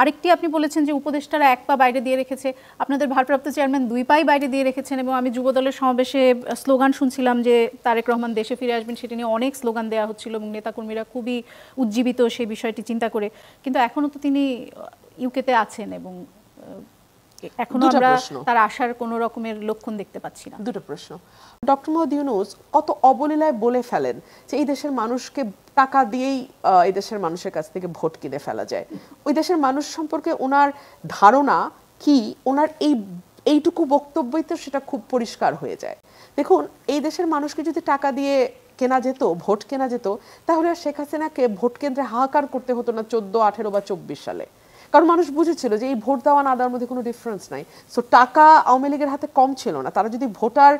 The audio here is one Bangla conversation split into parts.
আরেকটি আপনি বলেছেন যে উপদেষ্টারা এক পা বাইরে দিয়ে রেখেছে, আপনাদের ভারপ্রাপ্ত চেয়ারম্যান 2 পাই বাইরে দিয়ে রেখেছেন, এবং আমি যুবদলের সমাবেশে স্লোগান শুনছিলাম যে তারেক রহমান দেশে ফিরে আসবেন, সেটি নিয়ে অনেক স্লোগান দেওয়া হচ্ছিল এবং নেতাকর্মীরা খুবই উজ্জীবিত সেই বিষয়টি চিন্তা করে। কিন্তু এখনও তো তিনি ইউকেতে আছেন এবং এখনো আমরা তার আসার কোনো রকমের লক্ষণ দেখতে পাচ্ছি না। দুটো প্রশ্ন। ডক্টর মোহাম্মদ ইউনূস কত অবলীলায় বলে ফেলেন যে এই দেশের মানুষকে টাকা দিয়েই এই দেশের মানুষের কাছ থেকে ভোট কিনে ফেলা যায়। ওই দেশের মানুষ সম্পর্কে ওনার ধারণা কি, ওনার এইটুকু বক্তব্যই তো সেটা খুব পরিষ্কার হয়ে যায়। দেখুন, এই দেশের মানুষকে যদি টাকা দিয়ে কেনা যেত, ভোট কেনা যেত, তাহলে শেখ হাসিনাকে ভোট কেন্দ্রে হাহাকার করতে হতো না 14, 18 বা 24 সালে। কারণ মানুষ বুঝেছিল যে এই ভোট দেওয়া না দেওয়ার মধ্যে কোনো ডিফারেন্স নাই। সো টাকা আওয়ামী লীগের হাতে কম ছিল না। তারা যদি ভোটার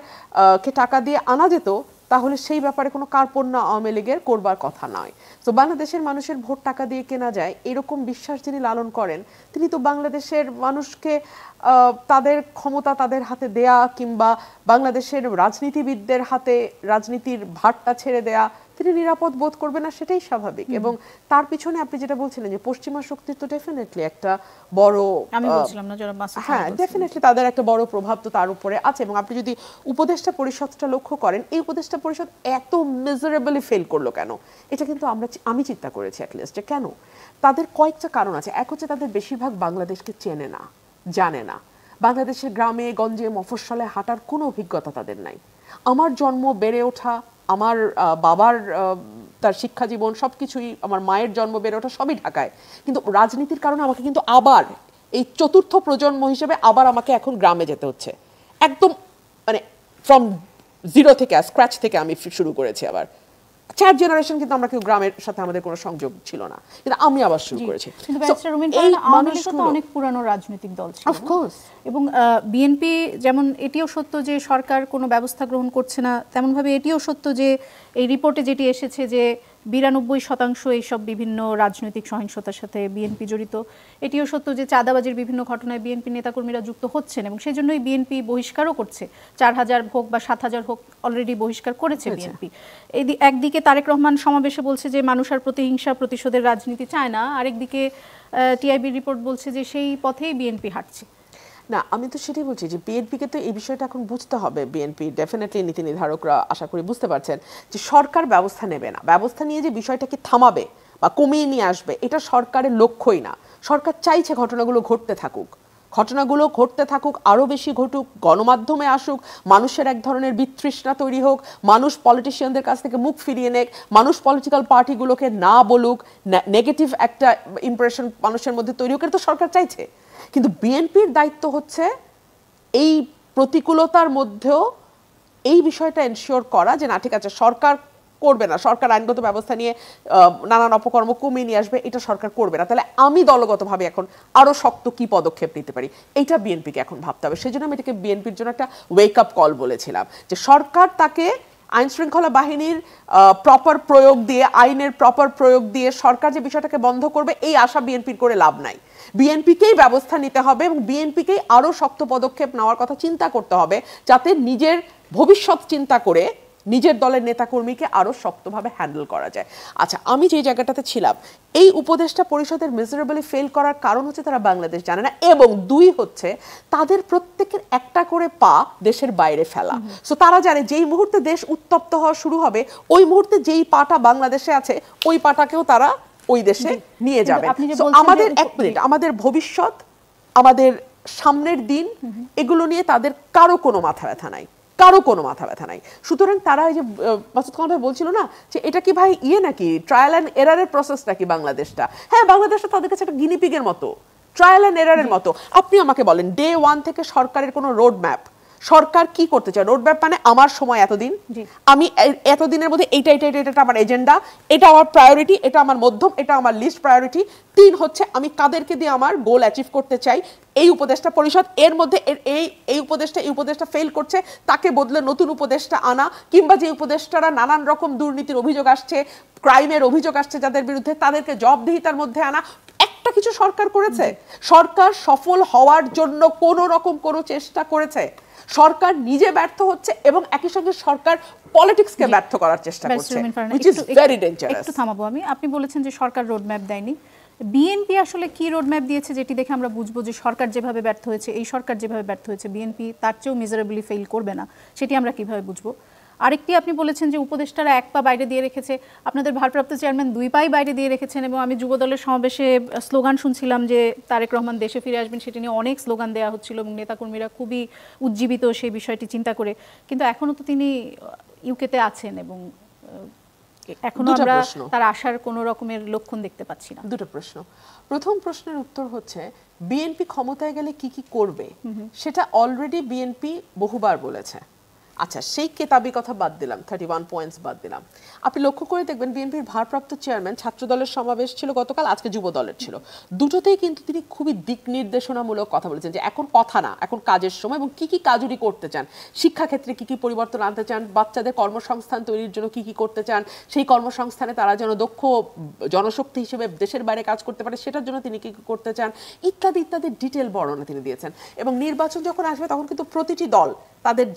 কে টাকা দিয়ে আনা যেত, তাহলে সেই ব্যাপারে কোনো কার্পণ্য আওয়ামী লীগের করবার কথা নয়। তো বাংলাদেশের মানুষের ভোট টাকা দিয়ে কেনা যায়, এরকম বিশ্বাস যিনি লালন করেন, তিনি তো বাংলাদেশের মানুষকে তাদের ক্ষমতা তাদের হাতে দেয়া কিংবা বাংলাদেশের রাজনীতিবিদদের হাতে রাজনীতির ভারটা ছেড়ে দেয়া তিনি নিরাপদ বোধ করবে না, সেটাই স্বাভাবিক। এবং তার পিছনে আপনি যেটা বলছিলেন যে পশ্চিমা শক্তির তো ডেফিনেটলি একটা বড়, আমি বলছিলাম না যারা মাসুদ, হ্যাঁ ডেফিনেটলি তাদের একটা বড় প্রভাব তো তার উপরে আছে। এবং আপনি যদি উপদেষ্টা পরিষদটা লক্ষ্য করেন, এই উপদেষ্টা পরিষদ এত মেজারেবলি ফেল করলো কেন, এটা কিন্তু আমি চিন্তা করেছি অ্যাটলিস্ট, যে কেন। তাদের কয়েকটা কারণ আছে। এক হচ্ছে তাদের বেশিরভাগ বাংলাদেশকে চেনে না, জানে না। বাংলাদেশের গ্রামে গঞ্জে মফস্বলে হাঁটার কোনো অভিজ্ঞতা তাদের নাই। আমার জন্ম, বেড়ে ওঠা, আমার বাবার তার শিক্ষা জীবন সবকিছুই, আমার মায়ের জন্ম, বেড়ে ওঠা সবই ঢাকায়। কিন্তু রাজনীতির কারণে আমাকে কিন্তু আবার এই চতুর্থ প্রজন্ম হিসেবে আবার আমাকে এখন গ্রামে যেতে হচ্ছে। একদম মানে ফ্রম জিরো থেকে, স্ক্র্যাচ থেকে আমি শুরু করেছি আবার। 4 জেনারেশন কিন্তু আমরা কেউ গ্রামের সাথে আমাদের কোনো সংযোগ ছিল না, কিন্তু আমি আবার শুরু করেছি। অনেক পুরানো রাজনৈতিক দল ছিল এবং বিএনপি, যেমন এটিও সত্য যে সরকার কোনো ব্যবস্থা গ্রহণ করছে না, তেমনভাবে এটিও সত্য যে এই রিপোর্টে যেটি এসেছে যে 92% এইসব বিভিন্ন রাজনৈতিক সহিংসতার সাথে বিএনপি জড়িত। এটিও সত্য যে চাঁদাবাজির বিভিন্ন ঘটনায় বিএনপি নেতাকর্মীরা যুক্ত হচ্ছেন এবং সেই জন্যই বিএনপি বহিষ্কারও করছে। 4000 হোক বা 7000 হোক, অলরেডি বহিষ্কার করেছে বিএনপি। একদিকে তারেক রহমান সমাবেশে বলছে যে মানুষ আর প্রতিহিংসা প্রতিশোধের রাজনীতি চায় না, আরেকদিকে টিআইবি রিপোর্ট বলছে যে সেই পথেই বিএনপি হাঁটছে। না, আমি তো সেটাই বলছি যে বিএনপিকে তো এই বিষয়টা এখন বুঝতে হবে। বিএনপি ডেফিনেটলি, নীতি নির্ধারকরা আশা করি বুঝতে পারছেন যে সরকার ব্যবস্থা নেবে না, ব্যবস্থা নিয়ে যে বিষয়টাকে থামাবে বা কমিয়ে নিয়ে আসবে, এটা সরকারের লক্ষ্যই না। সরকার চাইছে ঘটনাগুলো ঘটতে থাকুক, ঘটনাগুলো ঘটতে থাকুক, আরও বেশি ঘটুক, গণমাধ্যমে আসুক, মানুষের এক ধরনের বিতৃষ্ণা তৈরি হোক, মানুষ পলিটিশিয়ানদের কাছ থেকে মুখ ফিরিয়ে নেক, মানুষ পলিটিক্যাল পার্টিগুলোকে না বলুক, নেগেটিভ একটা ইমপ্রেশন মানুষের মধ্যে তৈরি হোক, এটা তো সরকার চাইছে। কিন্তু বিএনপির দায়িত্ব হচ্ছে এই প্রতিকূলতার মধ্যেও এই বিষয়টা এনশিওর করা যে না, ঠিক আছে, সরকার করবে না, সরকার আইনগত ব্যবস্থা নিয়ে নানান অপকর্ম কমিয়ে নিয়ে আসবে, এটা সরকার করবে না, তাহলে আমি দলগতভাবে এখন আরো শক্ত কি পদক্ষেপ নিতে পারি, এইটা বিএনপিকে এখন ভাবতে হবে। সেই জন্য আমি এটাকে বিএনপির জন্য একটা ওয়েক আপ কল বলেছিলাম, যে সরকার তাকে আইন শৃঙ্খলা বাহিনীর প্রপার প্রয়োগ দিয়ে, আইনের প্রপার প্রয়োগ দিয়ে সরকার যে বিষয়টাকে বন্ধ করবে, এই আশা বিএনপির করে লাভ নাই। বিএনপিকেই ব্যবস্থা নিতে হবে এবং বিএনপিকেই আরো শক্ত পদক্ষেপ নেওয়ার কথা চিন্তা করতে হবে, যাতে নিজের ভবিষ্যৎ চিন্তা করে নিজের দলের নেতাকর্মীকে আরো শক্তভাবে হ্যান্ডেল করা যায়। আচ্ছা, আমি যে জায়গাটাতে ছিলাম, এই উপদেষ্টা পরিষদের মেজারেবলি ফেল করার কারণ হচ্ছে তারা বাংলাদেশ জানে না, এবং 2 হচ্ছে তাদের প্রত্যেকের একটা করে পা দেশের বাইরে ফেলা। সো তারা জানে যেই মুহূর্তে দেশ উত্তপ্ত হওয়া শুরু হবে, ওই মুহূর্তে যেই পাটা বাংলাদেশে আছে, ওই পাটাকেও তারা ওই দেশে নিয়ে যাবে। আমাদের 1 মিনিট, আমাদের ভবিষ্যৎ, আমাদের সামনের দিন, এগুলো নিয়ে তাদের কারো কোনো মাথা ব্যথা নাই, কারো কোনো মাথা ব্যথা নাই। সুতরাং তারা এই যে মাসুদ খান ভাই বলছিল না যে এটা কি ভাই নাকি ট্রায়াল অ্যান্ড এরারের প্রসেস নাকি বাংলাদেশটা, হ্যাঁ বাংলাদেশটা তাদের কাছে একটা গিনিপিগের মতো, ট্রায়াল অ্যান্ড এরারের মতো। আপনি আমাকে বলেন, ডে 1 থেকে সরকারের কোনো রোড ম্যাপ, সরকার কি করতে চায়? রোড ম্যাপ মানে আমার সময় এতদিন, আমি এতদিনের মধ্যে এইটা আমার এজেন্ডা, এটা আমার প্রায়োরিটি, এটা আমার মধ্যম, এটা আমার লিস্ট প্রায়োরিটি। 3 হচ্ছে আমি কাদেরকে দিয়ে আমার গোল অ্যাচিভ করতে চাই, এই উপদেষ্টা পরিষদ, এর মধ্যে এই উপদেষ্টা ফেল করছে, তাকে বদলে নতুন উপদেষ্টা আনা, কিংবা যে উপদেষ্টারা নানান রকম দুর্নীতির অভিযোগ আসছে, ক্রাইমের অভিযোগ আসছে যাদের বিরুদ্ধে, তাদেরকে জবাবদিহিতার মধ্যে আনা। একটা কিছু সরকার করেছে? সরকার সফল হওয়ার জন্য কোনো রকম কোনো চেষ্টা করেছে? সরকার নিজে ব্যর্থ হচ্ছে এবং একই সঙ্গে সরকার পলিটিক্সকে ব্যর্থ করার চেষ্টা করছে, which is very dangerous। একটু থামাবো আমি। আপনি বলেছেন যে সরকার রোড ম্যাপ দেয়নি, বিএনপি আসলে কি রোডম্যাপ দিয়েছে যেটি দেখে আমরা বুঝবো যে সরকার যেভাবে ব্যর্থ হয়েছে, এই সরকার যেভাবে ব্যর্থ হয়েছে, বিএনপি তার চেয়েও মেজারেবলি ফেল করবে না, সেটি আমরা কিভাবে বুঝবো? আরেকটি আপনি বলেছেন যে উপদেষ্টারা এক পা বাইরে দিয়ে রেখেছে, আপনাদের ভারপ্রাপ্ত চেয়ারম্যান 2 পাই বাইরে দিয়ে রেখেছেন, এবং আমি যুবদলের সমাবেশে স্লোগান শুনছিলাম যে তারেক রহমান দেশে ফিরে আসবেন, সেটি নিয়ে অনেক স্লোগান দেওয়া হচ্ছিল এবং নেতাকর্মীরা খুবই উজ্জীবিত সেই বিষয়টি চিন্তা করে। কিন্তু এখনও তো তিনি ইউকেতে আছেন এবং এখনো আমরা তার আসার কোনো রকমের লক্ষণ দেখতে পাচ্ছি না। দুটো প্রশ্ন। প্রথম প্রশ্নের উত্তর হচ্ছে বিএনপি ক্ষমতায় গেলে কি কি করবে সেটা অলরেডি বিএনপি বহুবার বলেছে। আচ্ছা, সেই কেতাবি কথা বাদ দিলাম, 31 পয়েন্টস বাদ দিলাম। আপনি লক্ষ্য করে দেখবেন বিএনপির ভারপ্রাপ্ত চেয়ারম্যান, ছাত্র দলের সমাবেশ ছিল গতকাল, আজকে যুব দলের ছিল, দুটোতেই কিন্তু তিনি খুবই দিক নির্দেশনামূলক কথা বলেছেন যে এখন কথা না, এখন কাজের সময়, এবং কি কি কাজ উনি করতে চান, শিক্ষাক্ষেত্রে কি কি পরিবর্তন আনতে চান, বাচ্চাদের কর্মসংস্থান তৈরির জন্য কি কি করতে চান, সেই কর্মসংস্থানে তারা যেন দক্ষ জনশক্তি হিসেবে দেশের বাইরে কাজ করতে পারে সেটার জন্য তিনি কি কি করতে চান, ইত্যাদি ইত্যাদি ডিটেল বর্ণনা তিনি দিয়েছেন। এবং নির্বাচন যখন আসবে তখন কিন্তু প্রতিটি দল তাদের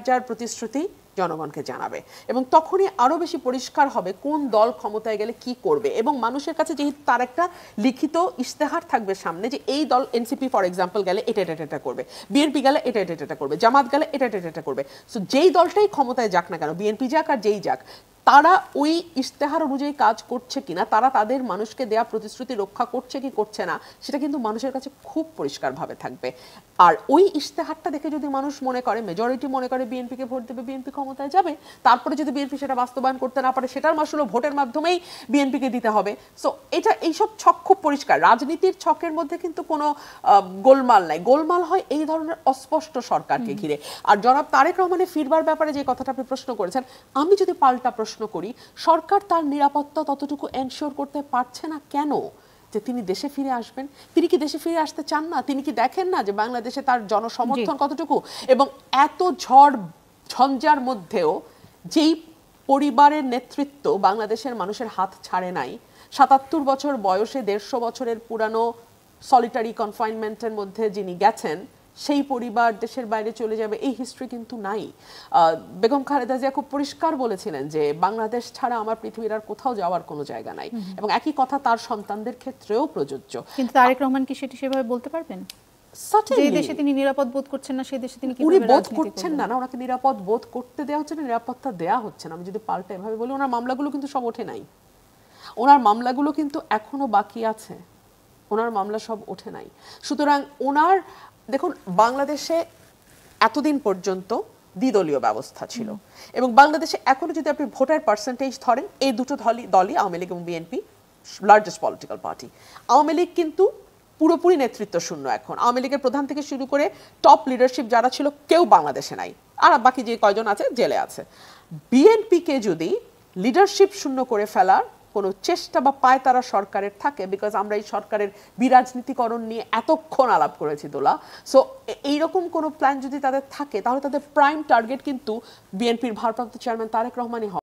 যার প্রতিশ্রুতি জনগণকে জানাবে, এবং তখনই আরো বেশি পরিষ্কার হবে কোন দল ক্ষমতায় গেলে কি করবে। এবং মানুষের কাছে যেহেতু তার একটা লিখিত ইশতেহার থাকবে সামনে যে এই দল, এনসিপি ফর এক্সাম্পল গেলে এটা করবে, বিএনপি গেলে এটা করবে, জামাত গেলে এটা করবে। সো যেই দলটাই ক্ষমতায় যাক না কেন, বিএনপি যাক আর যেই যাক, তারা ওই ইশতেহার অনুযায়ী কাজ করছে কিনা, তারা তাদের মানুষকে দেয়া প্রতিশ্রুতি রক্ষা করছে কি করছে না, সেটা কিন্তু মানুষের কাছে খুব পরিষ্কারভাবে থাকবে। আর ওই ইশতেহারটা দেখে যদি মানুষ মনে করে, মেজরিটি মনে করে বিএনপিকে ভোট দেবে, বিএনপি ক্ষমতায় যাবে। তারপরে যদি বিএনপি সেটা বাস্তবায়ন করতে না পারে, সেটার মাসুল ভোটের মাধ্যমেই বিএনপিকে দিতে হবে। সো এইসব ছক খুব পরিষ্কার। রাজনীতির ছকের মধ্যে কিন্তু কোনো গোলমাল নাই। গোলমাল হয় এই ধরনের অস্পষ্ট সরকারকে ঘিরে। আর জনাব তারেক রহমানের ফিরবার ব্যাপারে যে কথাটা আপনি প্রশ্ন করেছেন, আমি যদি পাল্টা প্রশ্ন করি, সরকার তার নিরাপত্তা ততটুকু এনশিওর করতে পারছে না কেন যে তিনি দেশে ফিরে আসবেন? তিনি কি দেশে ফিরে আসতে চান না? তিনি কি দেখেন না যে বাংলাদেশে তার জনসমর্থন কতটুকু? এবং এত ঝড় ঝঞ্ঝার মধ্যেও যেই পরিবারের নেতৃত্ব বাংলাদেশের মানুষের হাত ছাড়ে নাই, ৭৭ বছর বয়সে ১৫০ বছরের পুরানো সলিটারি কনফাইনমেন্টের মধ্যে যিনি গেছেন, সেই পরিবার দেশের বাইরে চলে যাবে, এই হিস্ট্রি কিন্তু নাই। বেগম খালেদা জিয়া খুব পরিষ্কার বলেছিলেন যে বাংলাদেশ ছাড়া আমার পৃথিবীর আর কোথাও যাওয়ার কোনো জায়গা নাই, এবং একই কথা তার সন্তানদের ক্ষেত্রেও প্রযোজ্য। কিন্তু তারেক রহমান কি সেটি সেভাবে বলতে পারবেন? যে দেশে তিনি নিরাপদ বোধ করছেন না, সেই দেশে তিনি উনি বোধ করছেন না, ওনাকে নিরাপদ বোধ করতে দেওয়া হচ্ছে না, নিরাপত্তা দেওয়া হচ্ছে না। আমি যদি পাল্টা এভাবে বলি, ওনার মামলাগুলো কিন্তু সব ওঠে নাই, ওনার মামলাগুলো কিন্তু এখনো বাকি আছে, ওনার মামলা সব ওঠে নাই। সুতরাং ওনার, দেখুন, বাংলাদেশে এতদিন পর্যন্ত দ্বিদলীয় ব্যবস্থা ছিল, এবং বাংলাদেশে এখনো যদি আপনি ভোটার পার্সেন্টেজ ধরেন, এই দুটো দলই, আওয়ামী লীগ এবং BNP, largest political party. Awami League কিন্তু পুরোপুরি নেতৃত্ব শূন্য এখন। আওয়ামী লীগের প্রধান থেকে শুরু করে টপ লিডারশিপ যারা ছিল কেউ বাংলাদেশে নাই, আর বাকি যে কয়জন আছে জেলে আছে। বিএনপিকে যদি লিডারশিপ শূন্য করে ফেলার কোনো চেষ্টা বা পায়তারা সরকারের থাকে, বিকজ আমরা এই সরকারের বিরাজনীতিকরণ নিয়ে এতক্ষণ আলাপ করেছি দোলা, সো এইরকম কোনো প্ল্যান যদি তাদের থাকে, তাহলে তাদের প্রাইম টার্গেট কিন্তু বিএনপির ভারপ্রাপ্ত চেয়ারম্যান তারেক রহমানই হবে।